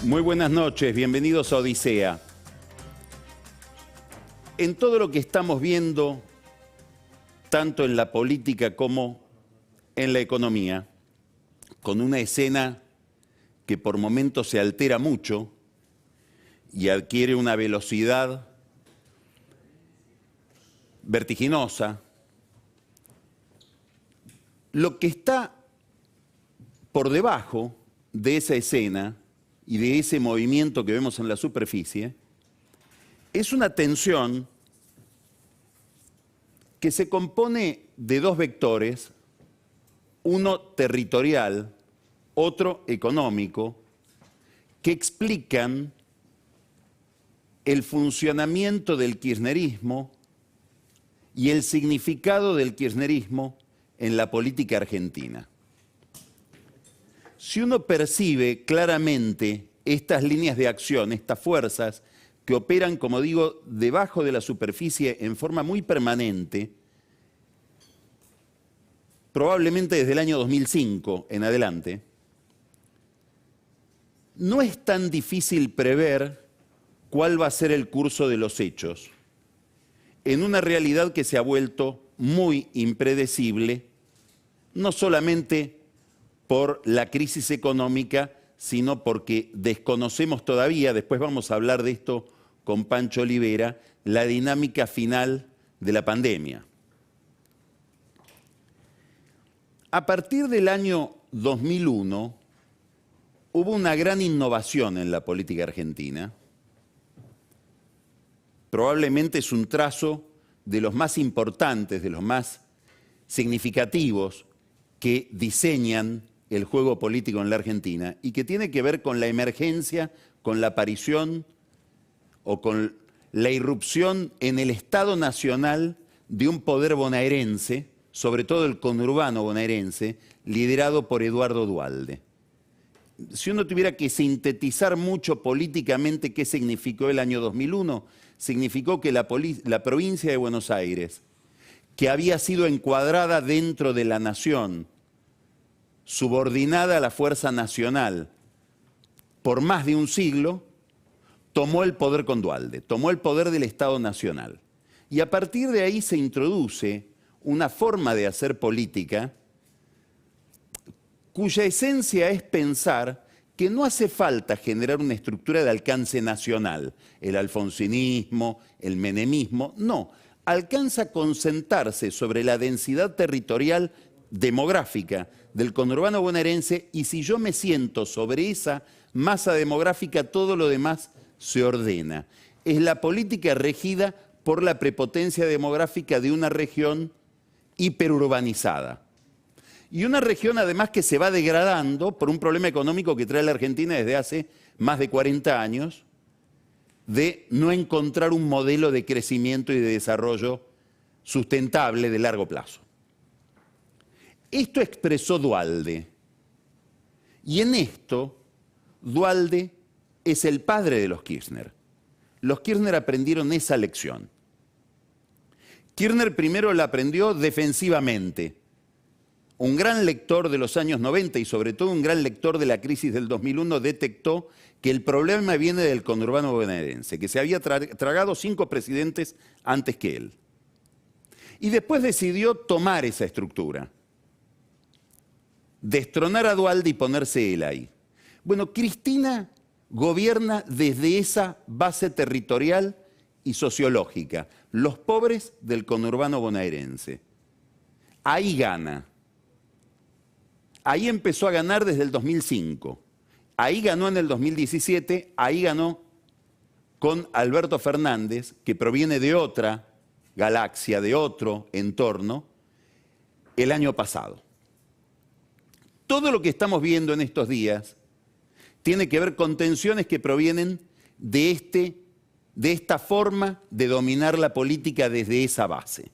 Muy buenas noches, bienvenidos a Odisea. En todo lo que estamos viendo, tanto en la política como en la economía, con una escena que por momentos se altera mucho y adquiere una velocidad vertiginosa, lo que está por debajo de esa escena y de ese movimiento que vemos en la superficie es una tensión que se compone de dos vectores, uno territorial, otro económico, que explican el funcionamiento del kirchnerismo y el significado del kirchnerismo en la política argentina. Si uno percibe claramente estas líneas de acción, estas fuerzas que operan, como digo, debajo de la superficie en forma muy permanente, probablemente desde el año 2005 en adelante, no es tan difícil prever cuál va a ser el curso de los hechos en una realidad que se ha vuelto muy impredecible, no solamente por la crisis económica, sino porque desconocemos todavía, después vamos a hablar de esto con Pancho Olivera, la dinámica final de la pandemia. A partir del año 2001 hubo una gran innovación en la política argentina. Probablemente es un trazo de los más importantes, de los más significativos que diseñan el juego político en la Argentina y que tiene que ver con la emergencia, con la aparición o con la irrupción en el Estado Nacional de un poder bonaerense, sobre todo el conurbano bonaerense, liderado por Eduardo Duhalde. Si uno tuviera que sintetizar mucho políticamente qué significó el año 2001, significó que la provincia de Buenos Aires, que había sido encuadrada dentro de la nación, subordinada a la fuerza nacional por más de un siglo, tomó el poder con Duhalde, tomó el poder del Estado Nacional. Y a partir de ahí se introduce una forma de hacer política cuya esencia es pensar que no hace falta generar una estructura de alcance nacional, el alfonsinismo, el menemismo, no, alcanza a concentrarse sobre la densidad territorial demográfica del conurbano bonaerense y si yo me siento sobre esa masa demográfica, todo lo demás se ordena. Es la política regida por la prepotencia demográfica de una región hiperurbanizada. Y una región además que se va degradando por un problema económico que trae la Argentina desde hace más de 40 años, de no encontrar un modelo de crecimiento y de desarrollo sustentable de largo plazo. Esto expresó Duhalde. Y en esto, Duhalde es el padre de los Kirchner. Los Kirchner aprendieron esa lección. Kirchner primero la aprendió defensivamente. Un gran lector de los años 90 y sobre todo un gran lector de la crisis del 2001 detectó que el problema viene del conurbano bonaerense, que se había tragado 5 presidentes antes que él. Y después decidió tomar esa estructura, destronar a Duhalde y ponerse él ahí. Bueno, Cristina gobierna desde esa base territorial y sociológica, los pobres del conurbano bonaerense. Ahí gana. Ahí empezó a ganar desde el 2005. Ahí ganó en el 2017, ahí ganó con Alberto Fernández, que proviene de otra galaxia, de otro entorno, el año pasado. Todo lo que estamos viendo en estos días tiene que ver con tensiones que provienen de esta forma de dominar la política desde esa base.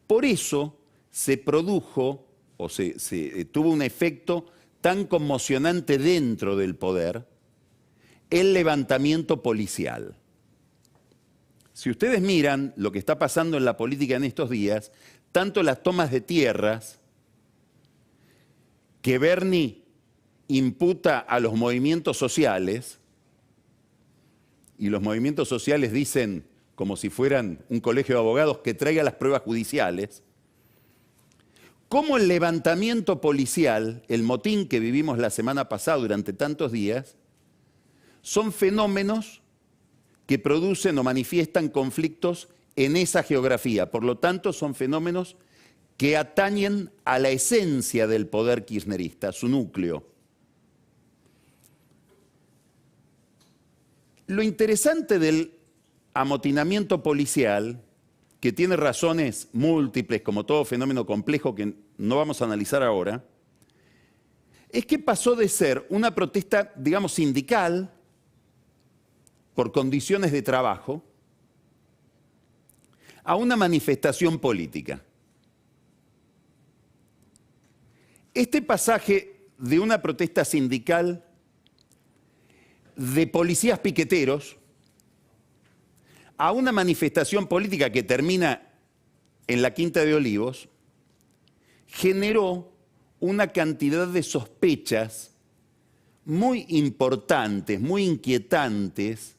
Por eso se produjo o tuvo un efecto tan conmocionante dentro del poder, el levantamiento policial. Si ustedes miran lo que está pasando en la política en estos días, tanto las tomas de tierras, que Bernie imputa a los movimientos sociales, y los movimientos sociales dicen, como si fueran un colegio de abogados, que traiga las pruebas judiciales, cómo el levantamiento policial, el motín que vivimos la semana pasada durante tantos días, son fenómenos que producen o manifiestan conflictos en esa geografía. Por lo tanto, son fenómenos que atañen a la esencia del poder kirchnerista, a su núcleo. Lo interesante del amotinamiento policial, que tiene razones múltiples, como todo fenómeno complejo que no vamos a analizar ahora, es que pasó de ser una protesta, digamos, sindical, por condiciones de trabajo, a una manifestación política. Este pasaje de una protesta sindical de policías piqueteros a una manifestación política que termina en la Quinta de Olivos, generó una cantidad de sospechas muy importantes, muy inquietantes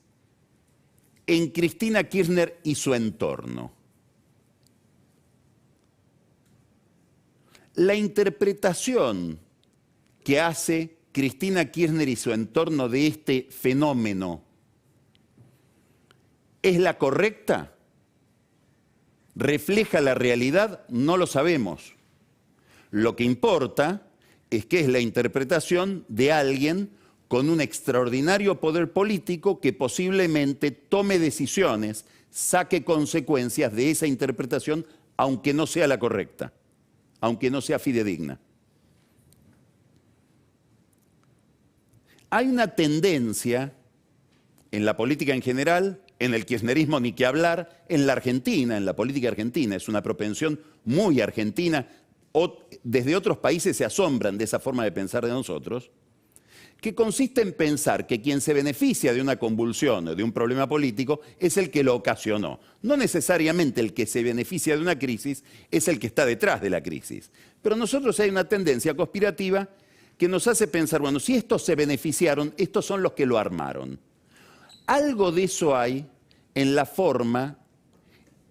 en Cristina Kirchner y su entorno. La interpretación que hace Cristina Kirchner y su entorno de este fenómeno, ¿es la correcta? ¿Refleja la realidad? No lo sabemos. Lo que importa es que es la interpretación de alguien con un extraordinario poder político que posiblemente tome decisiones, saque consecuencias de esa interpretación, aunque no sea la correcta, aunque no sea fidedigna. Hay una tendencia en la política en general, en el kirchnerismo ni que hablar, en la Argentina, en la política argentina, es una propensión muy argentina, desde otros países se asombran de esa forma de pensar de nosotros, que consiste en pensar que quien se beneficia de una convulsión o de un problema político es el que lo ocasionó. No necesariamente el que se beneficia de una crisis es el que está detrás de la crisis. Pero nosotros hay una tendencia conspirativa que nos hace pensar, bueno, si estos se beneficiaron, estos son los que lo armaron. Algo de eso hay en la forma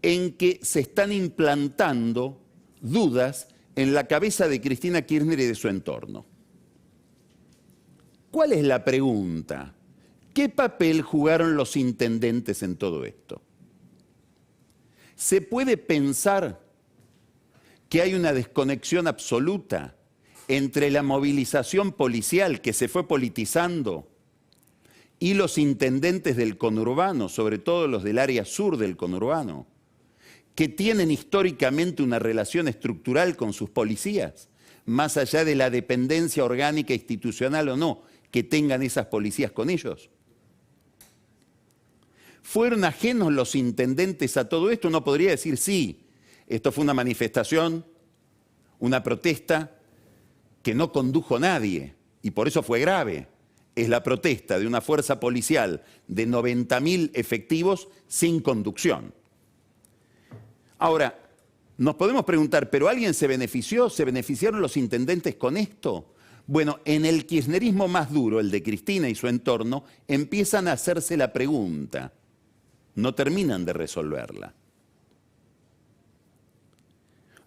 en que se están implantando dudas en la cabeza de Cristina Kirchner y de su entorno. ¿Cuál es la pregunta? ¿Qué papel jugaron los intendentes en todo esto? ¿Se puede pensar que hay una desconexión absoluta entre la movilización policial que se fue politizando y los intendentes del conurbano, sobre todo los del área sur del conurbano, que tienen históricamente una relación estructural con sus policías, más allá de la dependencia orgánica institucional o no, que tengan esas policías con ellos? ¿Fueron ajenos los intendentes a todo esto? Uno podría decir, sí, esto fue una manifestación, una protesta que no condujo a nadie, y por eso fue grave. Es la protesta de una fuerza policial de 90.000 efectivos sin conducción. Ahora, nos podemos preguntar, ¿pero alguien se benefició? ¿Se beneficiaron los intendentes con esto? Bueno, en el kirchnerismo más duro, el de Cristina y su entorno, empiezan a hacerse la pregunta. No terminan de resolverla.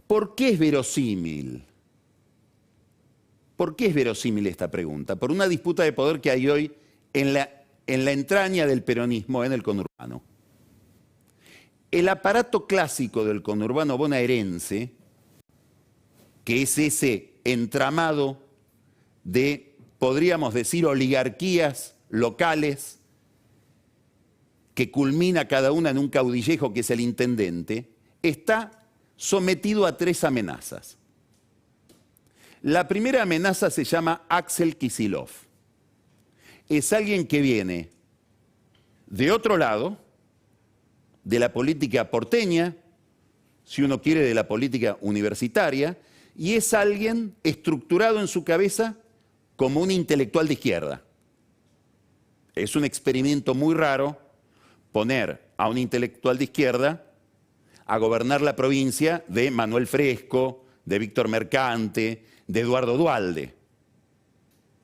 ¿Por qué es verosímil? ¿Por qué es verosímil esta pregunta? Por una disputa de poder que hay hoy en la entraña del peronismo en el conurbano. El aparato clásico del conurbano bonaerense, que es ese entramado de, podríamos decir, oligarquías locales, que culmina cada una en un caudillejo que es el intendente, está sometido a 3 amenazas. La primera amenaza se llama Axel Kicillof. Es alguien que viene de otro lado, de la política porteña, si uno quiere de la política universitaria, y es alguien estructurado en su cabeza como un intelectual de izquierda. Es un experimento muy raro poner a un intelectual de izquierda a gobernar la provincia de Manuel Fresco, de Víctor Mercante, de Eduardo Duhalde.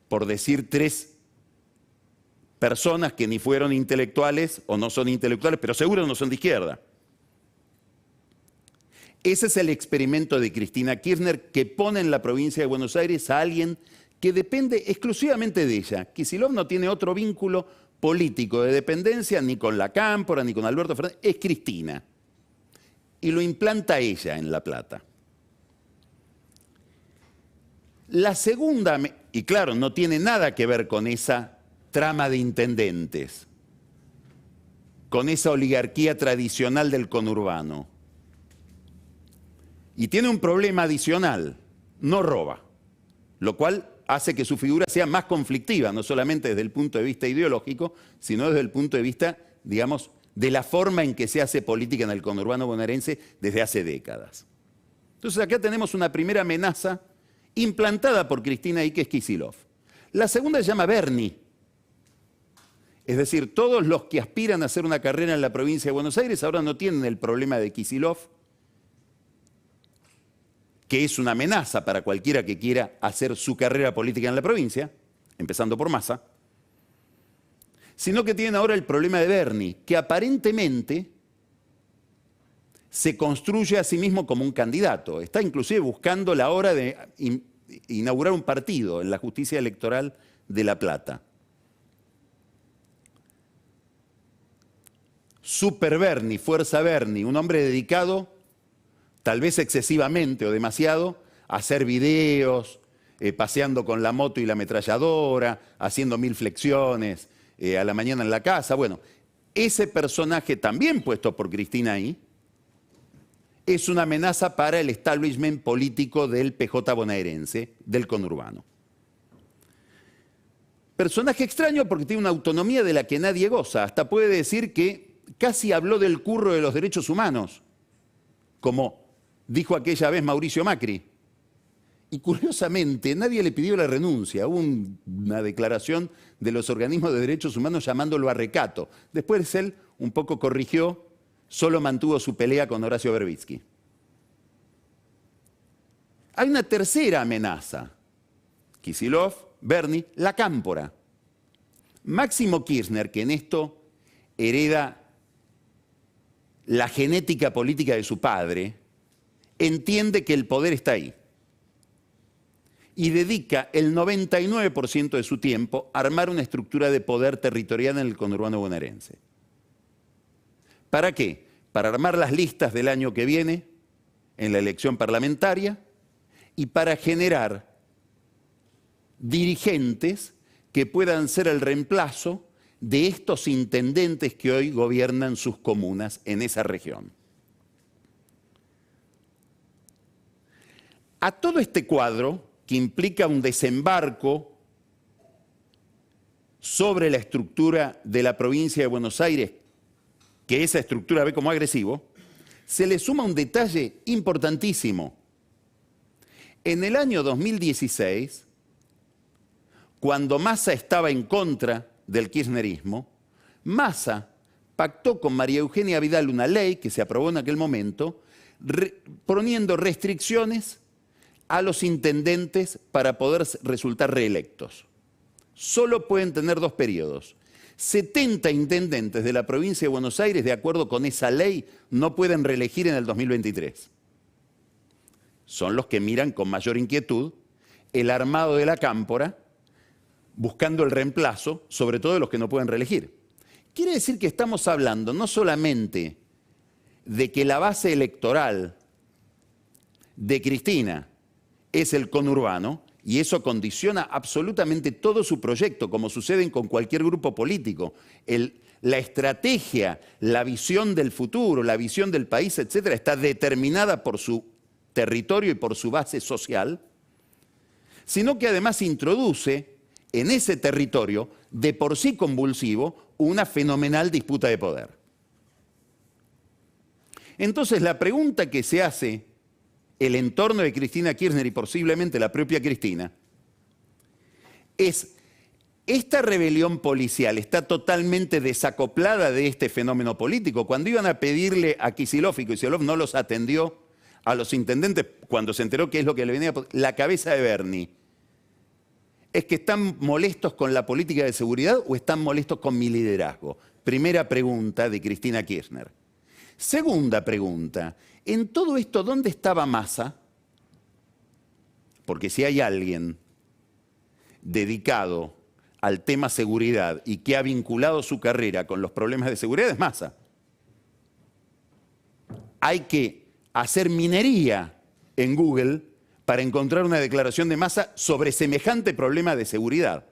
por decir tres personas que ni fueron intelectuales o no son intelectuales, pero seguro no son de izquierda. Ese es el experimento de Cristina Kirchner, que pone en la provincia de Buenos Aires a alguien que depende exclusivamente de ella. Kicillof no tiene otro vínculo político de dependencia ni con la Cámpora, ni con Alberto Fernández, es Cristina. Y lo implanta ella en La Plata. La segunda, y claro, no tiene nada que ver con esa trama de intendentes, con esa oligarquía tradicional del conurbano. Y tiene un problema adicional, no roba, lo cual hace que su figura sea más conflictiva, no solamente desde el punto de vista ideológico, sino desde el punto de vista, digamos, de la forma en que se hace política en el conurbano bonaerense desde hace décadas. Entonces acá tenemos una primera amenaza implantada por Cristina ahí, que es Kicillof. La segunda se llama Bernie. Es decir, todos los que aspiran a hacer una carrera en la provincia de Buenos Aires ahora no tienen el problema de Kicillof, que es una amenaza para cualquiera que quiera hacer su carrera política en la provincia, empezando por Massa, sino que tienen ahora el problema de Bernie, que aparentemente se construye a sí mismo como un candidato. Está inclusive buscando la hora de inaugurar un partido en la justicia electoral de La Plata. Super Bernie, Fuerza Bernie, un hombre dedicado, tal vez excesivamente o demasiado, a hacer videos, paseando con la moto y la ametralladora, haciendo 1000 flexiones a la mañana en la casa. Bueno, ese personaje también puesto por Cristina ahí, es una amenaza para el establishment político del PJ bonaerense, del conurbano. Personaje extraño porque tiene una autonomía de la que nadie goza. Hasta puede decir que casi habló del curro de los derechos humanos, como dijo aquella vez Mauricio Macri. Y curiosamente, nadie le pidió la renuncia. Hubo una declaración de los organismos de derechos humanos llamándolo a recato. Después él un poco corrigió, solo mantuvo su pelea con Horacio Berbitsky. Hay una tercera amenaza. Kicillof, Bernie, la Cámpora. Máximo Kirchner, que en esto hereda la genética política de su padre, entiende que el poder está ahí y dedica el 99% de su tiempo a armar una estructura de poder territorial en el conurbano bonaerense. ¿Para qué? Para armar las listas del año que viene en la elección parlamentaria y para generar dirigentes que puedan ser el reemplazo de estos intendentes que hoy gobiernan sus comunas en esa región. A todo este cuadro, que implica un desembarco sobre la estructura de la provincia de Buenos Aires, que esa estructura ve como agresivo, se le suma un detalle importantísimo. En el año 2016, cuando Massa estaba en contra del kirchnerismo, Massa pactó con María Eugenia Vidal una ley que se aprobó en aquel momento, poniendo restricciones a los intendentes para poder resultar reelectos. Solo pueden tener 2 periodos. 70 intendentes de la provincia de Buenos Aires, de acuerdo con esa ley, no pueden reelegir en el 2023. Son los que miran con mayor inquietud el armado de la Cámpora, buscando el reemplazo, sobre todo de los que no pueden reelegir. Quiere decir que estamos hablando no solamente de que la base electoral de Cristina es el conurbano, y eso condiciona absolutamente todo su proyecto, como sucede con cualquier grupo político. La estrategia, la visión del futuro, la visión del país, etcétera, está determinada por su territorio y por su base social, sino que además introduce en ese territorio, de por sí convulsivo, una fenomenal disputa de poder. Entonces, la pregunta que se hace el entorno de Cristina Kirchner y posiblemente la propia Cristina es: ¿esta rebelión policial está totalmente desacoplada de este fenómeno político? Cuando iban a pedirle a Kicillof y Kicillof no los atendió a los intendentes cuando se enteró qué es lo que le venía, la cabeza de Bernie es que están molestos con la política de seguridad o están molestos con mi liderazgo. Primera pregunta de Cristina Kirchner. Segunda pregunta, en todo esto, ¿dónde estaba Massa? Porque si hay alguien dedicado al tema seguridad y que ha vinculado su carrera con los problemas de seguridad es Massa. Hay que hacer minería en Google para encontrar una declaración de Massa sobre semejante problema de seguridad.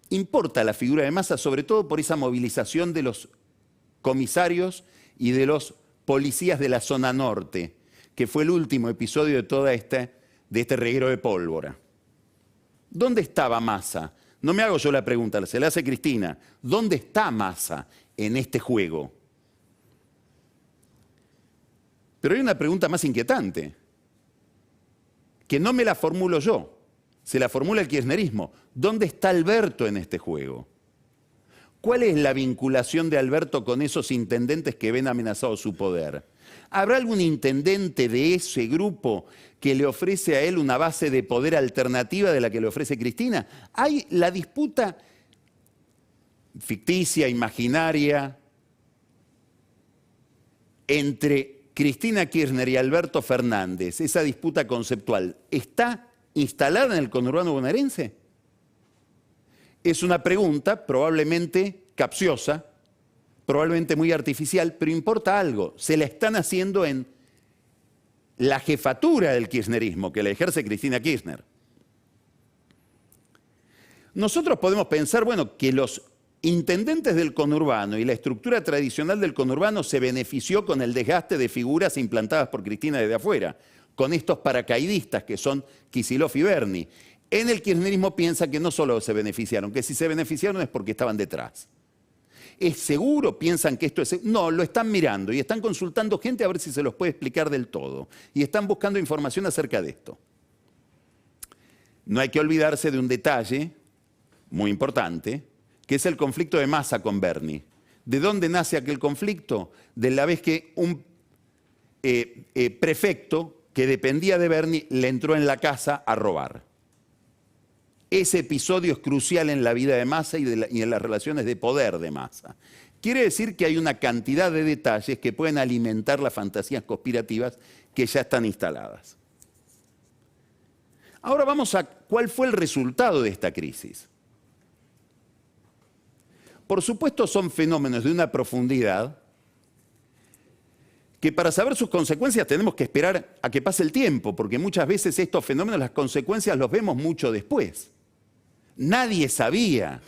Importa la figura de Massa, sobre todo por esa movilización de los comisarios y de los policías de la zona norte, que fue el último episodio de todo este reguero de pólvora. ¿Dónde estaba Massa? No me hago yo la pregunta, se la hace Cristina. ¿Dónde está Massa en este juego? Pero hay una pregunta más inquietante, que no me la formulo yo, se la formula el kirchnerismo. ¿Dónde está Alberto en este juego? ¿Cuál es la vinculación de Alberto con esos intendentes que ven amenazado su poder? ¿Habrá algún intendente de ese grupo que le ofrece a él una base de poder alternativa de la que le ofrece Cristina? Hay la disputa ficticia, imaginaria, entre Cristina Kirchner y Alberto Fernández, esa disputa conceptual, ¿está instalada en el conurbano bonaerense? Es una pregunta probablemente capciosa, probablemente muy artificial, pero importa algo. Se la están haciendo en la jefatura del kirchnerismo, que la ejerce Cristina Kirchner. Nosotros podemos pensar, bueno, que los intendentes del conurbano y la estructura tradicional del conurbano se benefició con el desgaste de figuras implantadas por Cristina desde afuera, con estos paracaidistas que son Kicillof y Berni. En el kirchnerismo piensa que no solo se beneficiaron, que si se beneficiaron es porque estaban detrás. ¿Es seguro? ¿Piensan que esto es seguro? No, lo están mirando y están consultando gente a ver si se los puede explicar del todo. Y están buscando información acerca de esto. No hay que olvidarse de un detalle muy importante, que es el conflicto de Massa con Berni. ¿De dónde nace aquel conflicto? De la vez que un prefecto que dependía de Berni le entró en la casa a robar. Ese episodio es crucial en la vida de Massa y en las relaciones de poder de Massa. Quiere decir que hay una cantidad de detalles que pueden alimentar las fantasías conspirativas que ya están instaladas. Ahora vamos a cuál fue el resultado de esta crisis. Por supuesto son fenómenos de una profundidad que para saber sus consecuencias tenemos que esperar a que pase el tiempo, porque muchas veces estos fenómenos, las consecuencias los vemos mucho después. Nadie sabía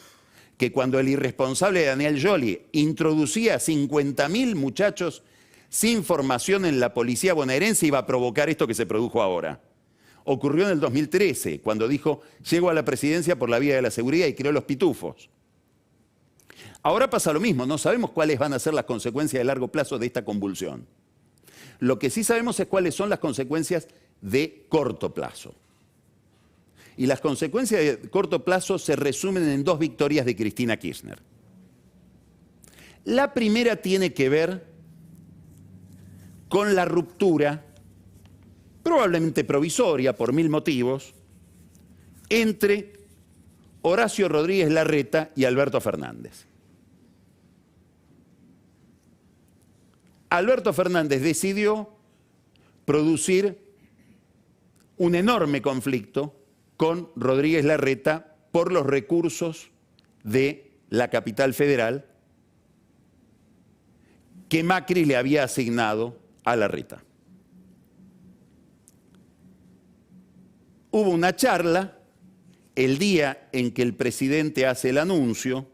que cuando el irresponsable Daniel Scioli introducía 50.000 muchachos sin formación en la policía bonaerense iba a provocar esto que se produjo ahora. Ocurrió en el 2013, cuando dijo, llego a la presidencia por la vía de la seguridad y creó los pitufos. Ahora pasa lo mismo, no sabemos cuáles van a ser las consecuencias de largo plazo de esta convulsión. Lo que sí sabemos es cuáles son las consecuencias de corto plazo. Y las consecuencias de corto plazo se resumen en dos victorias de Cristina Kirchner. La primera tiene que ver con la ruptura, probablemente provisoria por 1000 motivos, entre Horacio Rodríguez Larreta y Alberto Fernández. Alberto Fernández decidió producir un enorme conflicto con Rodríguez Larreta por los recursos de la capital federal que Macri le había asignado a Larreta. Hubo una charla el día en que el presidente hace el anuncio,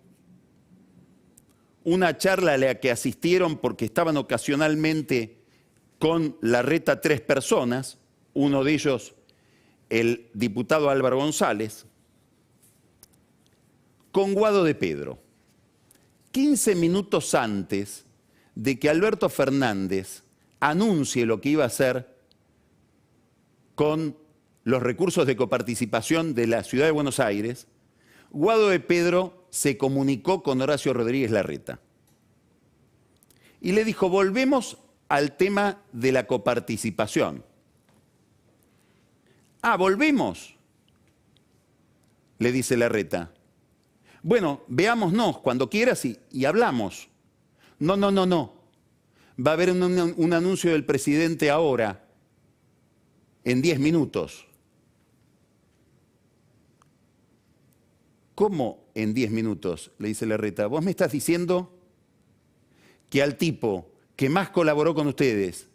una charla a la que asistieron porque estaban ocasionalmente con Larreta 3 personas, uno de ellos el diputado Álvaro González, con Guado de Pedro. 15 minutos antes de que Alberto Fernández anuncie lo que iba a hacer con los recursos de coparticipación de la Ciudad de Buenos Aires, Guado de Pedro se comunicó con Horacio Rodríguez Larreta y le dijo, volvemos al tema de la coparticipación. Ah, ¿volvemos?, le dice Larreta. Bueno, veámonos cuando quieras y hablamos. No. Va a haber un anuncio del presidente ahora, en 10 minutos. ¿Cómo en 10 minutos?, le dice Larreta. ¿Vos me estás diciendo que al tipo que más colaboró con ustedes,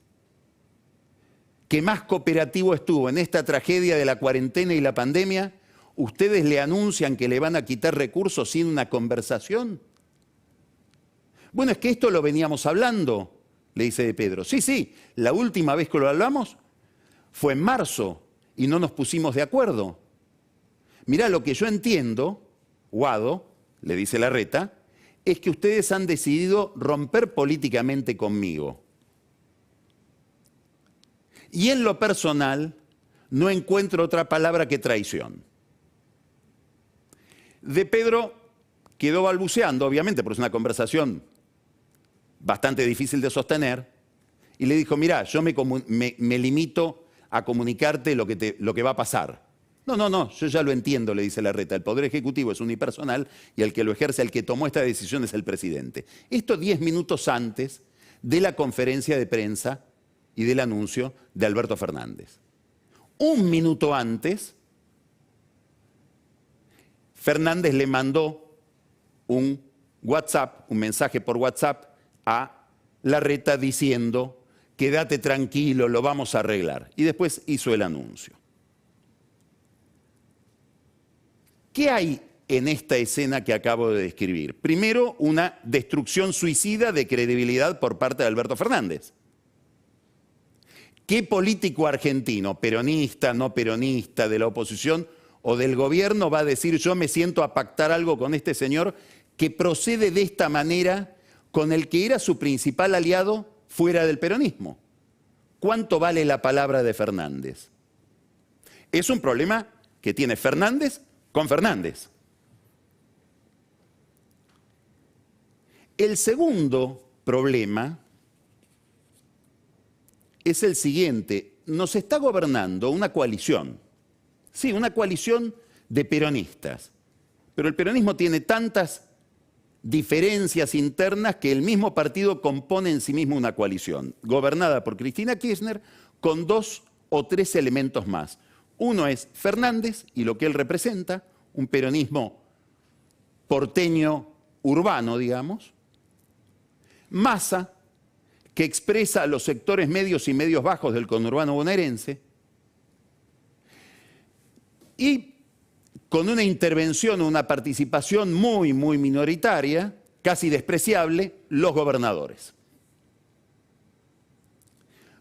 que más cooperativo estuvo en esta tragedia de la cuarentena y la pandemia, ustedes le anuncian que le van a quitar recursos sin una conversación? Bueno, es que esto lo veníamos hablando, le dice De Pedro. Sí, la última vez que lo hablamos fue en marzo y no nos pusimos de acuerdo. Mirá, lo que yo entiendo, Guado, le dice Larreta, es que ustedes han decidido romper políticamente conmigo. Y en lo personal no encuentro otra palabra que traición. De Pedro quedó balbuceando, obviamente, porque es una conversación bastante difícil de sostener, y le dijo, mirá, yo me limito a comunicarte lo que va a pasar. No, yo ya lo entiendo, le dice Larreta. El Poder Ejecutivo es unipersonal y el que lo ejerce, el que tomó esta decisión es el presidente. Esto 10 minutos antes de la conferencia de prensa y del anuncio de Alberto Fernández. Un minuto antes, Fernández le mandó un mensaje por WhatsApp a Larreta diciendo, quédate tranquilo, lo vamos a arreglar. Y después hizo el anuncio. ¿Qué hay en esta escena que acabo de describir? Primero, una destrucción suicida de credibilidad por parte de Alberto Fernández. ¿Qué político argentino, peronista, no peronista, de la oposición o del gobierno va a decir yo me siento a pactar algo con este señor que procede de esta manera con el que era su principal aliado fuera del peronismo? ¿Cuánto vale la palabra de Fernández? Es un problema que tiene Fernández con Fernández. El segundo problema es el siguiente. Nos está gobernando una coalición. Sí, una coalición de peronistas. Pero el peronismo tiene tantas diferencias internas que el mismo partido compone en sí mismo una coalición, gobernada por Cristina Kirchner, con 2 o 3 elementos más. Uno es Fernández y lo que él representa, un peronismo porteño urbano, digamos. Massa, que expresa a los sectores medios y medios bajos del conurbano bonaerense. Y con una intervención, una participación muy minoritaria, casi despreciable, los gobernadores.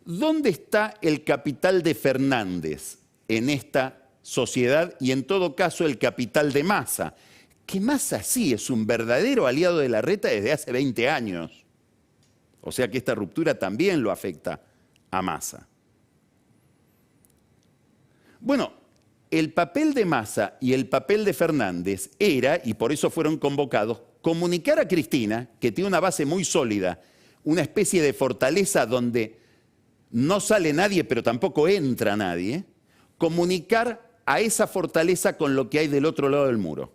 ¿Dónde está el capital de Fernández en esta sociedad y en todo caso el capital de Massa? Que Massa sí es un verdadero aliado de Larreta desde hace 20 años. O sea que esta ruptura también lo afecta a Massa. Bueno, el papel de Massa y el papel de Fernández era, y por eso fueron convocados, comunicar a Cristina, que tiene una base muy sólida, una especie de fortaleza donde no sale nadie, pero tampoco entra nadie, comunicar a esa fortaleza con lo que hay del otro lado del muro.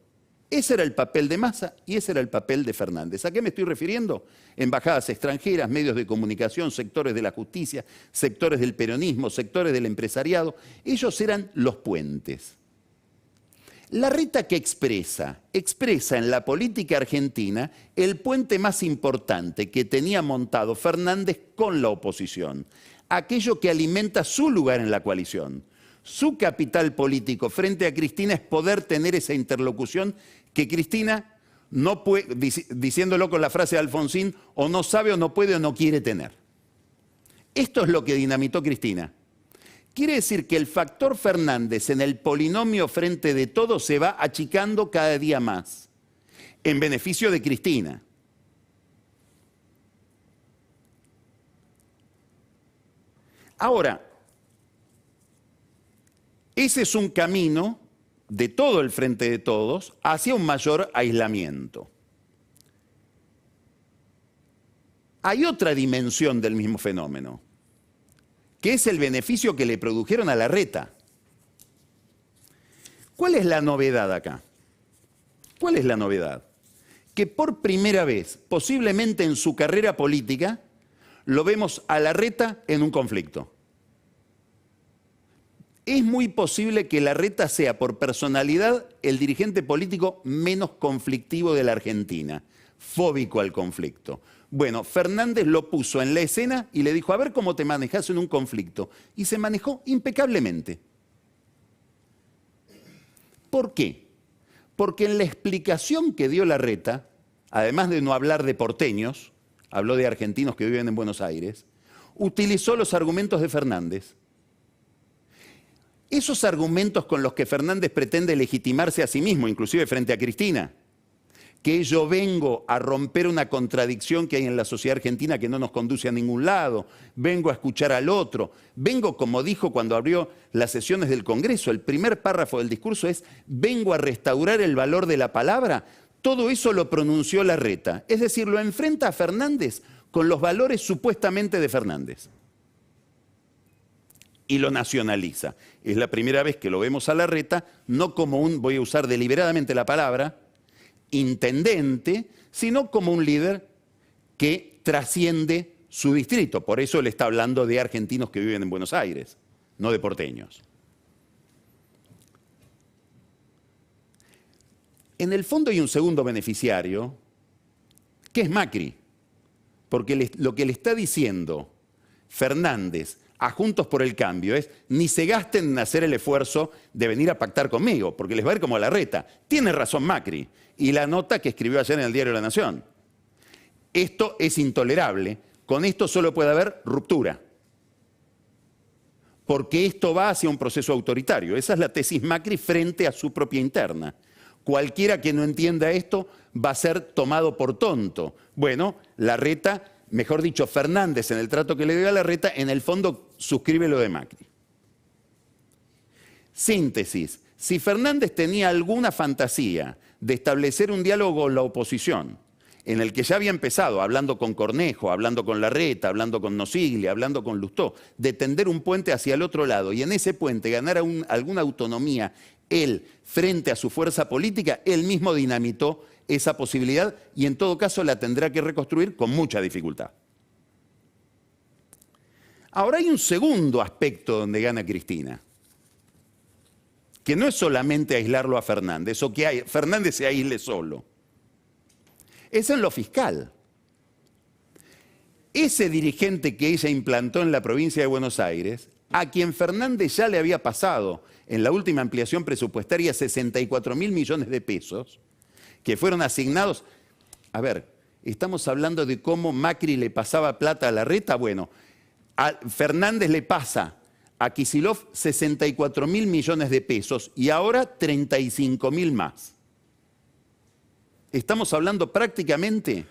Ese era el papel de Massa y ese era el papel de Fernández. ¿A qué me estoy refiriendo? Embajadas extranjeras, medios de comunicación, sectores de la justicia, sectores del peronismo, sectores del empresariado. Ellos eran los puentes. Larreta, ¿qué expresa? Expresa en la política argentina el puente más importante que tenía montado Fernández con la oposición. Aquello que alimenta su lugar en la coalición. Su capital político frente a Cristina es poder tener esa interlocución que Cristina no puede, diciéndolo con la frase de Alfonsín, o no sabe o no puede o no quiere tener. Esto es lo que dinamitó Cristina. Quiere decir que el factor Fernández en el polinomio frente de todos se va achicando cada día más, en beneficio de Cristina. Ahora, ese es un camino de todo el frente de todos hacia un mayor aislamiento. Hay otra dimensión del mismo fenómeno, que es el beneficio que le produjeron a Larreta. ¿Cuál es la novedad acá? ¿Cuál es la novedad? Que por primera vez, posiblemente en su carrera política, lo vemos a Larreta en un conflicto. Es muy posible que Larreta sea, por personalidad, el dirigente político menos conflictivo de la Argentina, fóbico al conflicto. Bueno, Fernández lo puso en la escena y le dijo, a ver cómo te manejas en un conflicto. Y se manejó impecablemente. ¿Por qué? Porque en la explicación que dio Larreta, además de no hablar de porteños, habló de argentinos que viven en Buenos Aires, utilizó los argumentos de Fernández. Esos argumentos con los que Fernández pretende legitimarse a sí mismo, inclusive frente a Cristina, que yo vengo a romper una contradicción que hay en la sociedad argentina que no nos conduce a ningún lado, vengo a escuchar al otro, vengo, como dijo cuando abrió las sesiones del Congreso, el primer párrafo del discurso es, vengo a restaurar el valor de la palabra, todo eso lo pronunció Larreta, es decir, lo enfrenta a Fernández con los valores supuestamente de Fernández. Y lo nacionaliza. Es la primera vez que lo vemos a Larreta, no como un, voy a usar deliberadamente la palabra, intendente, sino como un líder que trasciende su distrito. Por eso él está hablando de argentinos que viven en Buenos Aires, no de porteños. En el fondo hay un segundo beneficiario, que es Macri, porque lo que le está diciendo Fernández a Juntos por el Cambio es, ni se gasten en hacer el esfuerzo de venir a pactar conmigo, porque les va a ir como a Larreta. Tiene razón Macri, y la nota que escribió ayer en el diario La Nación. Esto es intolerable, con esto solo puede haber ruptura, porque esto va hacia un proceso autoritario. Esa es la tesis Macri frente a su propia interna. Cualquiera que no entienda esto va a ser tomado por tonto. Bueno, Larreta, mejor dicho, Fernández, en el trato que le dio a Larreta, en el fondo suscribe lo de Macri. Síntesis. Si Fernández tenía alguna fantasía de establecer un diálogo con la oposición, en el que ya había empezado, hablando con Cornejo, hablando con Larreta, hablando con Nosiglia, hablando con Lustó, de tender un puente hacia el otro lado y en ese puente ganar alguna autonomía él frente a su fuerza política, él mismo dinamitó esa posibilidad y en todo caso la tendrá que reconstruir con mucha dificultad. Ahora hay un segundo aspecto donde gana Cristina, que no es solamente aislarlo a Fernández o que Fernández se aísle solo. Es en lo fiscal. Ese dirigente que ella implantó en la provincia de Buenos Aires, a quien Fernández ya le había pasado en la última ampliación presupuestaria 64.000 millones de pesos, que fueron asignados. A ver, estamos hablando de cómo Macri le pasaba plata a Larreta. Bueno, a Fernández le pasa a Kicillof 64.000 millones de pesos y ahora 35.000 más. Estamos hablando prácticamente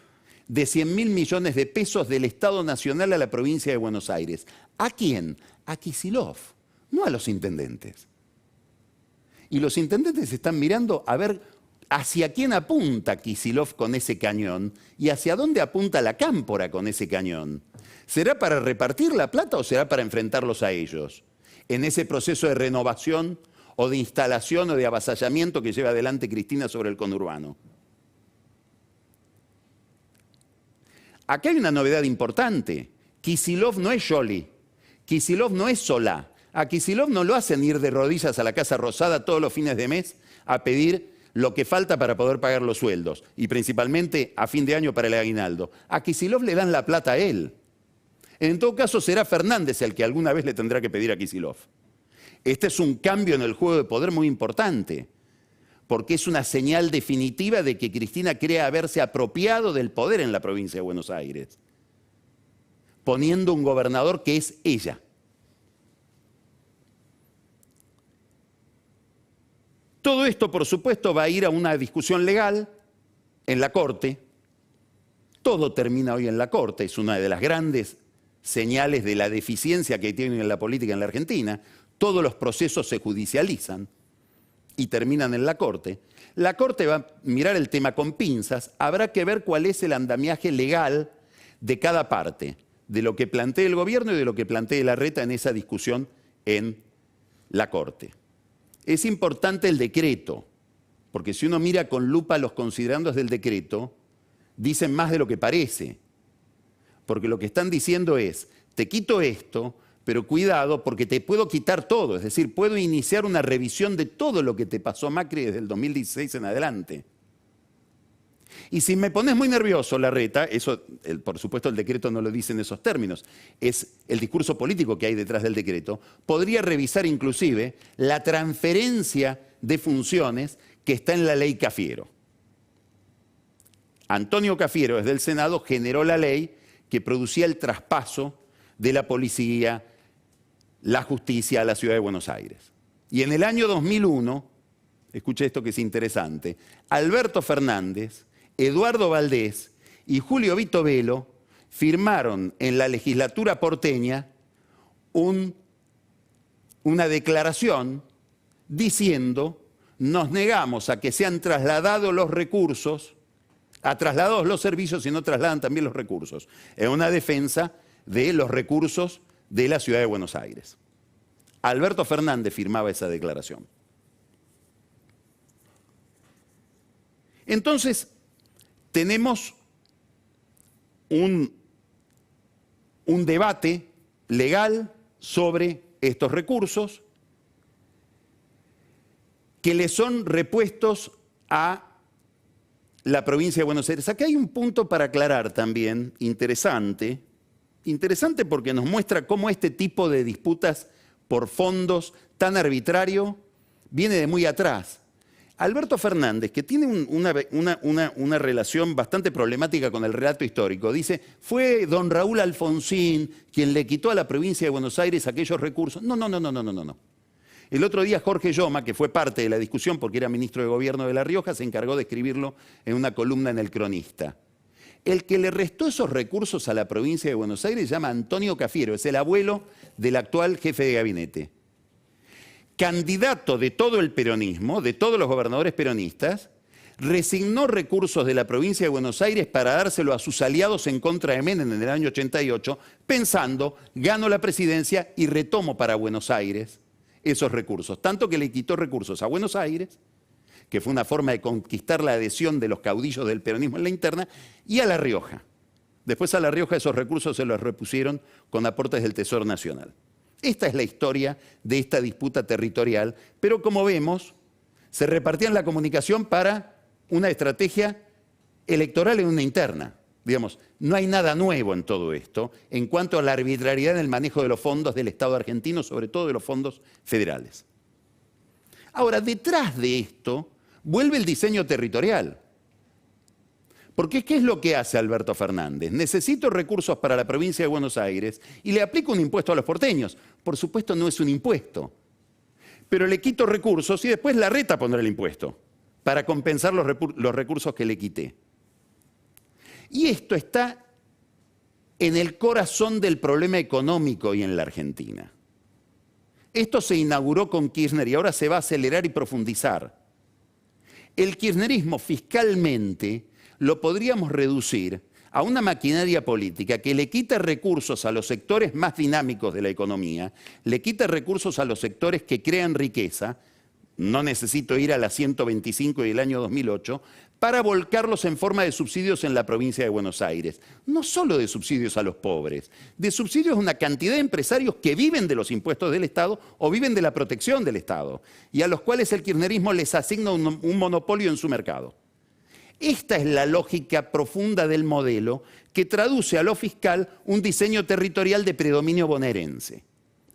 de 100.000 millones de pesos del Estado Nacional a la provincia de Buenos Aires. ¿A quién? A Kicillof, no a los intendentes. Y los intendentes están mirando a ver hacia quién apunta Kicillof con ese cañón y hacia dónde apunta la Cámpora con ese cañón. ¿Será para repartir la plata o será para enfrentarlos a ellos? En ese proceso de renovación o de instalación o de avasallamiento que lleva adelante Cristina sobre el conurbano. Acá hay una novedad importante. Kicillof no es Scioli, Kicillof no es Solá. A Kicillof no lo hacen ir de rodillas a la Casa Rosada todos los fines de mes a pedir lo que falta para poder pagar los sueldos y principalmente a fin de año para el aguinaldo. A Kicillof le dan la plata a él. En todo caso será Fernández el que alguna vez le tendrá que pedir a Kicillof. Este es un cambio en el juego de poder muy importante, porque es una señal definitiva de que Cristina cree haberse apropiado del poder en la provincia de Buenos Aires, poniendo un gobernador que es ella. Todo esto, por supuesto, va a ir a una discusión legal en la Corte. Todo termina hoy en la Corte, es una de las grandes señales de la deficiencia que tiene en la política en la Argentina. Todos los procesos se judicializan y terminan en la Corte. La Corte va a mirar el tema con pinzas, habrá que ver cuál es el andamiaje legal de cada parte, de lo que plantee el gobierno y de lo que plantee Larreta en esa discusión en la Corte. es importante el decreto, porque si uno mira con lupa los considerandos del decreto, dicen más de lo que parece. Porque lo que están diciendo es, te quito esto, pero cuidado porque te puedo quitar todo. Es decir, puedo iniciar una revisión de todo lo que te pasó Macri desde el 2016 en adelante. Y si me pones muy nervioso, Larreta, eso, por supuesto el decreto no lo dice en esos términos, es el discurso político que hay detrás del decreto, podría revisar inclusive la transferencia de funciones que está en la ley Cafiero. Antonio Cafiero, desde el Senado, generó la ley que producía el traspaso de la policía, la justicia a la ciudad de Buenos Aires. Y en el año 2001, escuche esto que es interesante, Alberto Fernández, Eduardo Valdés y Julio Vitovelo firmaron en la legislatura porteña una declaración diciendo nos negamos a que sean trasladados los recursos, trasladados los servicios y no trasladan también los recursos. Es una defensa de los recursos de la ciudad de Buenos Aires. Alberto Fernández firmaba esa declaración. Entonces, tenemos un debate legal sobre estos recursos que le son repuestos a la provincia de Buenos Aires. Aquí hay un punto para aclarar también, interesante porque nos muestra cómo este tipo de disputas por fondos tan arbitrario viene de muy atrás. Alberto Fernández, que tiene una relación bastante problemática con el relato histórico, dice, fue don Raúl Alfonsín quien le quitó a la provincia de Buenos Aires aquellos recursos. No. El otro día Jorge Yoma, que fue parte de la discusión porque era ministro de Gobierno de La Rioja, se encargó de escribirlo en una columna en El Cronista. El que le restó esos recursos a la provincia de Buenos Aires se llama Antonio Cafiero, es el abuelo del actual jefe de gabinete. Candidato de todo el peronismo, de todos los gobernadores peronistas, resignó recursos de la provincia de Buenos Aires para dárselo a sus aliados en contra de Menem en el año 88, pensando, gano la presidencia y retomo para Buenos Aires esos recursos. Tanto que le quitó recursos a Buenos Aires, que fue una forma de conquistar la adhesión de los caudillos del peronismo en la interna, y a La Rioja. Después a La Rioja esos recursos se los repusieron con aportes del Tesoro Nacional. Esta es la historia de esta disputa territorial, pero como vemos, se repartían la comunicación para una estrategia electoral en una interna. Digamos, no hay nada nuevo en todo esto en cuanto a la arbitrariedad en el manejo de los fondos del Estado argentino, sobre todo de los fondos federales. Ahora, detrás de esto, vuelve el diseño territorial. Porque ¿qué es lo que hace Alberto Fernández? Necesito recursos para la provincia de Buenos Aires y le aplico un impuesto a los porteños. Por supuesto no es un impuesto, pero le quito recursos y después Larreta pondrá el impuesto para compensar los recursos que le quité. Y esto está en el corazón del problema económico y en la Argentina. Esto se inauguró con Kirchner y ahora se va a acelerar y profundizar. El kirchnerismo fiscalmente lo podríamos reducir a una maquinaria política que le quita recursos a los sectores más dinámicos de la economía, le quita recursos a los sectores que crean riqueza, no necesito ir a la 125 del año 2008, para volcarlos en forma de subsidios en la provincia de Buenos Aires. No solo de subsidios a los pobres, de subsidios a una cantidad de empresarios que viven de los impuestos del Estado o viven de la protección del Estado, y a los cuales el kirchnerismo les asigna un monopolio en su mercado. Esta es la lógica profunda del modelo que traduce a lo fiscal un diseño territorial de predominio bonaerense.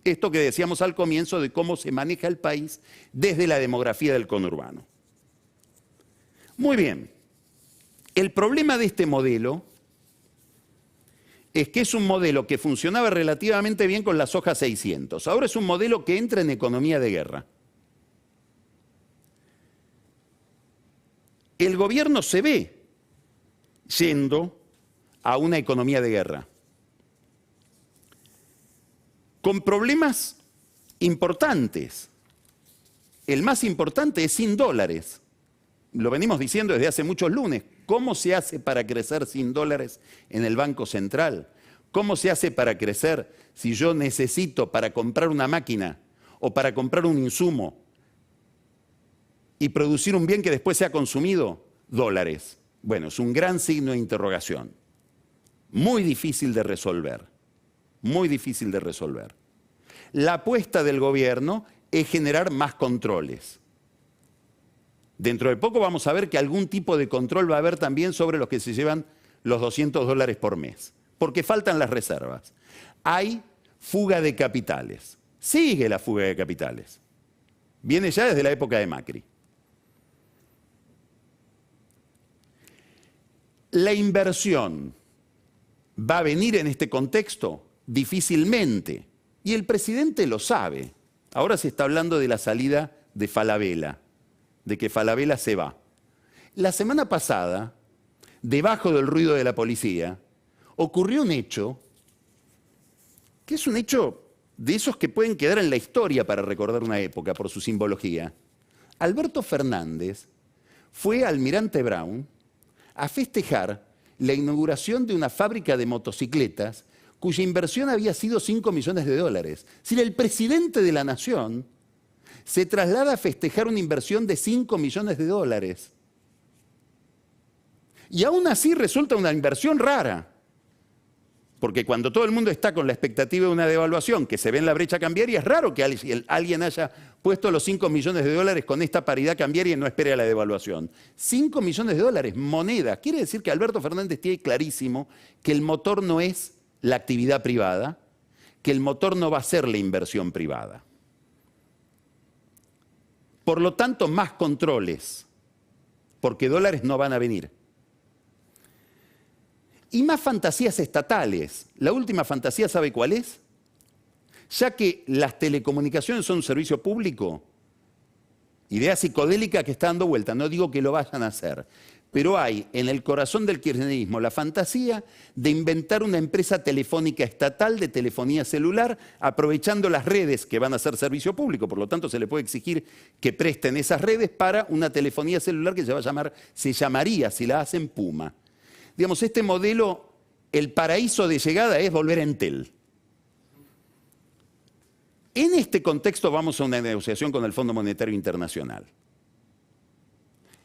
Esto que decíamos al comienzo de cómo se maneja el país desde la demografía del conurbano. Muy bien, el problema de este modelo es que es un modelo que funcionaba relativamente bien con la soja 600. Ahora es un modelo que entra en economía de guerra. El gobierno se ve yendo a una economía de guerra, con problemas importantes. El más importante es sin dólares. Lo venimos diciendo desde hace muchos lunes. ¿Cómo se hace para crecer sin dólares en el Banco Central? ¿Cómo se hace para crecer si yo necesito para comprar una máquina o para comprar un insumo y producir un bien que después sea consumido, dólares. Bueno, es un gran signo de interrogación. Muy difícil de resolver. Muy difícil de resolver. La apuesta del gobierno es generar más controles. Dentro de poco vamos a ver que algún tipo de control va a haber también sobre los que se llevan los $200 por mes, porque faltan las reservas. Hay fuga de capitales. Sigue la fuga de capitales. Viene ya desde la época de Macri. La inversión va a venir en este contexto difícilmente, y el presidente lo sabe. Ahora se está hablando de la salida de Falabella, de que Falabella se va. La semana pasada, debajo del ruido de la policía, ocurrió un hecho que es un hecho de esos que pueden quedar en la historia para recordar una época por su simbología. Alberto Fernández fue a Almirante Brown a festejar la inauguración de una fábrica de motocicletas cuya inversión había sido $5 millones. Es decir, el presidente de la nación se traslada a festejar una inversión de $5 millones. Y aún así resulta una inversión rara. Porque cuando todo el mundo está con la expectativa de una devaluación que se ve en la brecha cambiaria, es raro que alguien haya puesto los $5 millones con esta paridad cambiaria y no espere a la devaluación. $5 millones, moneda. Quiere decir que Alberto Fernández tiene clarísimo que el motor no es la actividad privada, que el motor no va a ser la inversión privada. Por lo tanto, más controles, porque dólares no van a venir. Y más fantasías estatales. La última fantasía, ¿sabe cuál es? Ya que las telecomunicaciones son un servicio público, idea psicodélica que está dando vuelta, no digo que lo vayan a hacer, pero hay en el corazón del kirchnerismo la fantasía de inventar una empresa telefónica estatal de telefonía celular, aprovechando las redes que van a ser servicio público, por lo tanto se le puede exigir que presten esas redes para una telefonía celular que se llamaría, si la hacen, Puma. Digamos, este modelo, el paraíso de llegada es volver a Entel. En este contexto vamos a una negociación con el Fondo Monetario Internacional,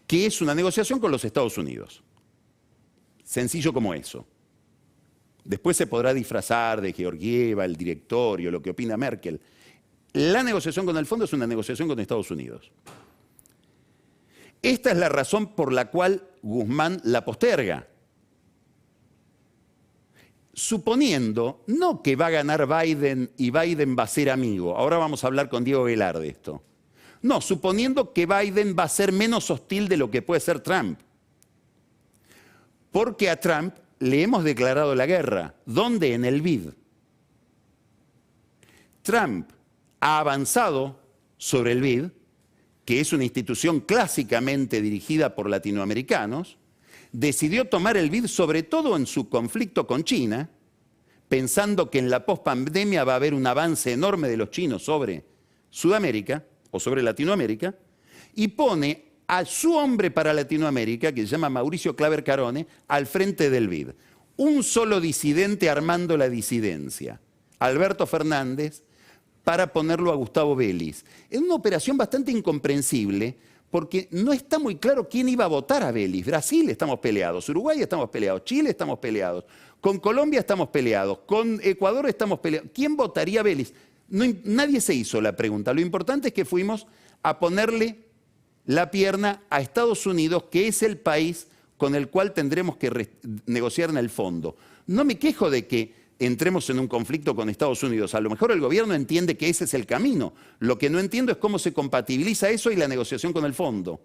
que es una negociación con los Estados Unidos. Sencillo como eso. Después se podrá disfrazar de Georgieva, el directorio, lo que opina Merkel. La negociación con el fondo es una negociación con Estados Unidos. Esta es la razón por la cual Guzmán la posterga. Suponiendo, no que va a ganar Biden y Biden va a ser amigo, ahora vamos a hablar con Diego Velar de esto. No, suponiendo que Biden va a ser menos hostil de lo que puede ser Trump. Porque a Trump le hemos declarado la guerra. ¿Dónde? En el BID. Trump ha avanzado sobre el BID, que es una institución clásicamente dirigida por latinoamericanos, decidió tomar el BID sobre todo en su conflicto con China, pensando que en la pospandemia va a haber un avance enorme de los chinos sobre Sudamérica o sobre Latinoamérica, y pone a su hombre para Latinoamérica, que se llama Mauricio Claver Carone, al frente del BID. Un solo disidente armando la disidencia, Alberto Fernández, para ponerlo a Gustavo Vélez. Es una operación bastante incomprensible, porque no está muy claro quién iba a votar a Vélez. Brasil estamos peleados, Uruguay estamos peleados, Chile estamos peleados, con Colombia estamos peleados, con Ecuador estamos peleados. ¿Quién votaría a Vélez? Nadie se hizo la pregunta. Lo importante es que fuimos a ponerle la pierna a Estados Unidos, que es el país con el cual tendremos que negociar en el fondo. No me quejo de que entremos en un conflicto con Estados Unidos. A lo mejor el gobierno entiende que ese es el camino. Lo que no entiendo es cómo se compatibiliza eso y la negociación con el fondo.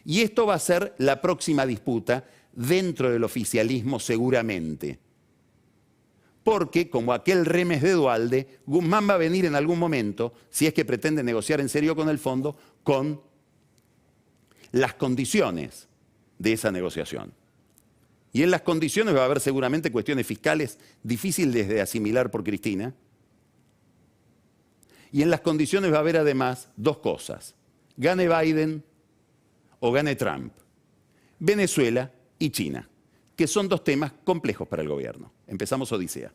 Y esto va a ser la próxima disputa dentro del oficialismo seguramente. Porque, como aquel remes de Duhalde, Guzmán va a venir en algún momento, si es que pretende negociar en serio con el fondo, con las condiciones de esa negociación. Y en las condiciones va a haber seguramente cuestiones fiscales difíciles de asimilar por Cristina. Y en las condiciones va a haber además dos cosas. Gane Biden o gane Trump. Venezuela y China, que son dos temas complejos para el gobierno. Empezamos Odisea.